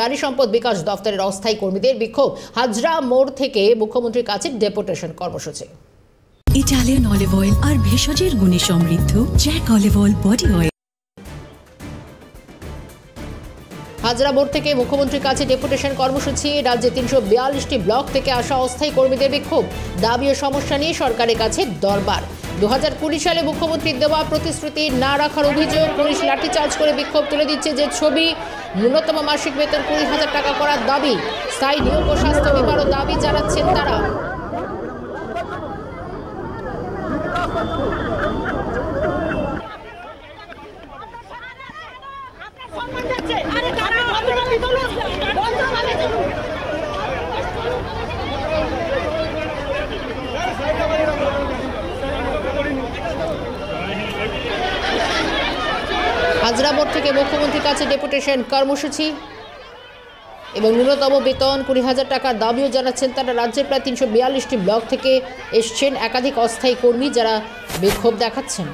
নারী সম্পদ বিকাশ দফতরের অস্থায়ী কর্মীদের বিক্ষোভ হাজরা মোড় থেকে মুখ্যমন্ত্রীর কাছে ডেপুটেশন কর্মসূচি। ইটালিয়ান অলিভ অয়েল আর ভেষজের গুণে সমৃদ্ধ Jack olive oil body oil. Hazra মোড় থেকে মুখ্যমন্ত্রীর কাছে ডেপুটেশন কর্মসূচি। রাজ্যে ৩৪২টি ব্লক থেকে আসা অস্থায়ী কর্মীদের বিক্ষোভ, দাবি ও সমস্যা নিয়ে সরকারের কাছে দরবার। ২০২০ সালে মুখ্যমন্ত্রীর দেওয়া প্রতিশ্রুতি না রাখার অভিযোগ, পুলিশ লাঠিচার্জ করে বিক্ষোভ তুলে দিচ্ছে যে ছবি। ন্যূনতম মাসিক বেতন ২০,০০০ টাকা করার দাবি, স্থায়ী নিয়োগ ও স্বাস্থ্য বিমারও দাবি জানাচ্ছেন তারা। হাজরা মোড় থেকে মুখ্যমন্ত্রীর কাছে ডেপুটেশন কর্মসূচি এবং ন্যূনতম বেতন ২০,০০০ টাকার দাবিও জানাচ্ছেন তারা। রাজ্যের প্রায় ৩৪২টি ব্লক থেকে এসছেন একাধিক অস্থায়ী কর্মী যারা বিক্ষোভ দেখাচ্ছেন।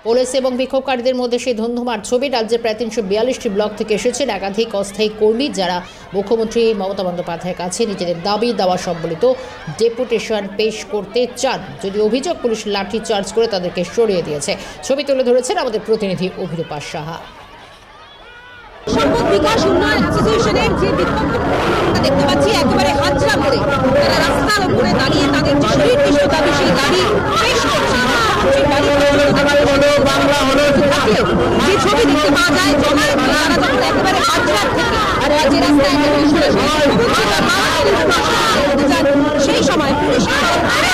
পুলিশ এবং বিক্ষোভকারীদের মধ্যে সেই ধুন্ধুমার ছবি। রাজ্যের প্রায় ৩৪২টি ব্লক থেকে এসেছেন একাধিক অস্থায়ী কর্মী যারা মুখ্যমন্ত্রী মমতা বন্দ্যোপাধ্যায়ের কাছে নিজেদের দাবি দাওয়া সম্বলিত ডেপুটেশন পেশ করতে চান। যদি অভিযোগ, পুলিশ লাঠি চার্জ করে তাদেরকে সরিয়ে দিয়েছে। ছবি তুলে ধরেছেন আমাদের প্রতিনিধি অভিরূপা সাহা। সম্পদ বিকাশ উন্নয়ন অ্যাসোসিয়েশনের যে বিক্ষোভ দেখতে পাচ্ছি একেবারে হাজরা মোড়ে, তারা রাস্তার উপরে দাঁড়িয়ে তাদের যে সুনির্দিষ্ট দাবি সেই দাবি পেশ করছে। যে ছবি দেখতে পাওয়া যায় জমায়েত তারা যখন একেবারে হাজরা থেকে যে রাস্তায় সেই সময় পুলিশ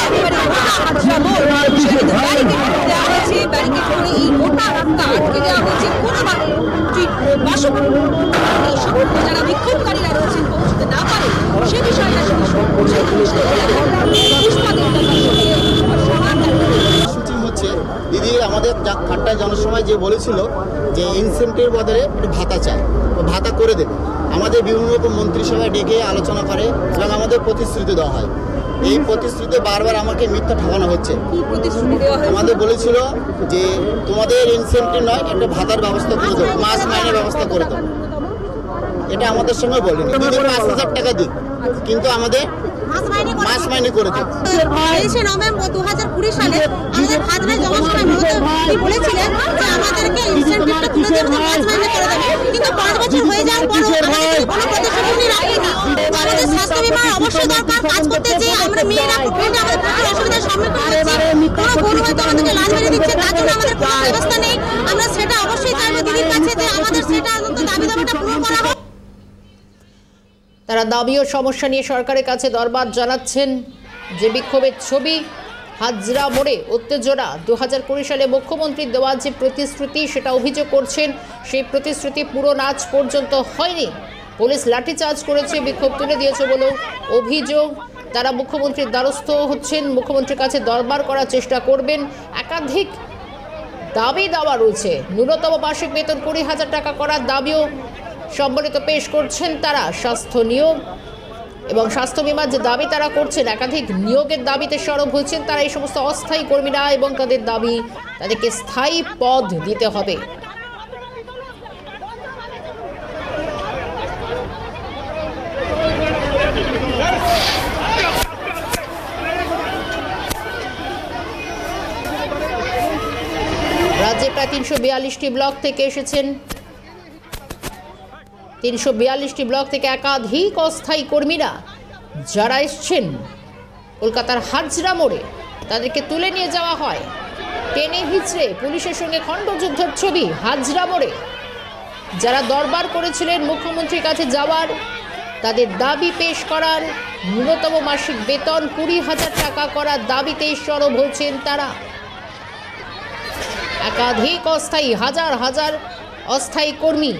একেবারে হাজরা মোড় ব্যারিকেড দেওয়া হয়েছে। ব্যারিকেড করে এই গোটা রাস্তা আটকে দেওয়া হয়েছে। এই সমস্ত যারা বিক্ষোভকারীরা রয়েছেন পৌঁছতে না পারে সে বিষয়টা হচ্ছে দিদি আমাদের খাট্টা জনসময় যে বলেছিল যে ইনসেন্টিভ বদলে একটু ভাতা চায়, তো ভাতা করে দেবে। আমাদের বিভিন্ন রকম মন্ত্রিসভায় ডেকে আলোচনা করে এবং আমাদের প্রতিশ্রুতি দেওয়া হয়। এই প্রতিশ্রুতি বারবার আমাকে মিথ্যা ঠকানো হচ্ছে। আমাদের বলেছিল যে তোমাদের ইনসেন্টিভ নয়, একটা ভাতার ব্যবস্থা করে দেবো, মাস মাইনের ব্যবস্থা করে দেবো। এটা আমাদের সঙ্গে বলেনি। ৫,০০০ টাকা দিক, কিন্তু আমাদের মাস মাইনে করে দেবো। ২৩ নভেম্বর ২০২০ সালে আমাদের হাজরা জনসভায় বলেছিলেন যে আমাদেরকে ইনসেন্টিভটা তুলে দেবে, মাস মাইনে করে দেবে। কিন্তু ৫ বছর হয়ে যাওয়ার পর কোনো প্রতিশ্রুতি রাখেনি। আমাদের স্বাস্থ্য বিমা অবশ্যই দরকার। কাজ করতে যে আমরা মেয়েরা আমাদের প্রচুর অসুবিধার সম্মুখীন হচ্ছি। কোনো বোন হয়তো আমাদেরকে লাঞ্চ মেরে দিচ্ছে, তার জন্য আমাদের কোনো ব্যবস্থা নেই। আমরা সেটা অবশ্যই চাইবো দিদির কাছে যে আমাদের সেটা দাবি দাবাটা পূরণ করা হোক। তারা দাবি ও সমস্যা নিয়ে সরকারের কাছে দরবার জানাচ্ছেন। যে বিক্ষোভের ছবি, হাজরা মোড়ে উত্তেজনা। ২০২০ সালে মুখ্যমন্ত্রীর দেওয়া যে প্রতিশ্রুতি সেটা অভিযোগ করছেন সেই প্রতিশ্রুতি পূরণ আজ পর্যন্ত হয়নি। পুলিশ লাঠিচার্জ করেছে, বিক্ষোভ তুলে দিয়েছে বলেও অভিযোগ। তারা মুখ্যমন্ত্রীর দ্বারস্থ হচ্ছেন, মুখ্যমন্ত্রীর কাছে দরবার করার চেষ্টা করবেন। একাধিক দাবি দাওয়া রয়েছে। ন্যূনতম মাসিক বেতন ২০,০০০ টাকা করার দাবিও সম্বলিত পেশ করছেন তারা। স্বাস্থ্য নিয়োগ এবং স্বাস্থ্য বিমার যে দাবি তারা করছেন, একাধিক নিয়োগের দাবিতে সরব হয়েছেন তারা। এই সমস্ত অস্থায়ী কর্মীরা এবং তাদের দাবি, তাদেরকে স্থায়ী পদ দিতে হবে। রাজ্যে প্রায় ৩৪২টি ব্লক থেকে এসেছেন। ৩৪২টি ব্লক থেকে একাধিক অস্থায়ী কর্মীরা যারা এসছেন কলকাতার হাজরা মোড়ে, তাদেরকে তুলে নিয়ে যাওয়া হয় টেনে হিচড়ে। পুলিশের সঙ্গে খণ্ডযুদ্ধের ছবি হাজরা মোড়ে। যারা দরবার করেছিলেন মুখ্যমন্ত্রীর কাছে যাওয়ার, তাদের দাবি পেশ করার, ন্যূনতম মাসিক বেতন ২০,০০০ টাকা করার দাবিতেই সরব হয়েছেন তারা। একাধিক অস্থায়ী হাজার হাজার অস্থায়ী কর্মী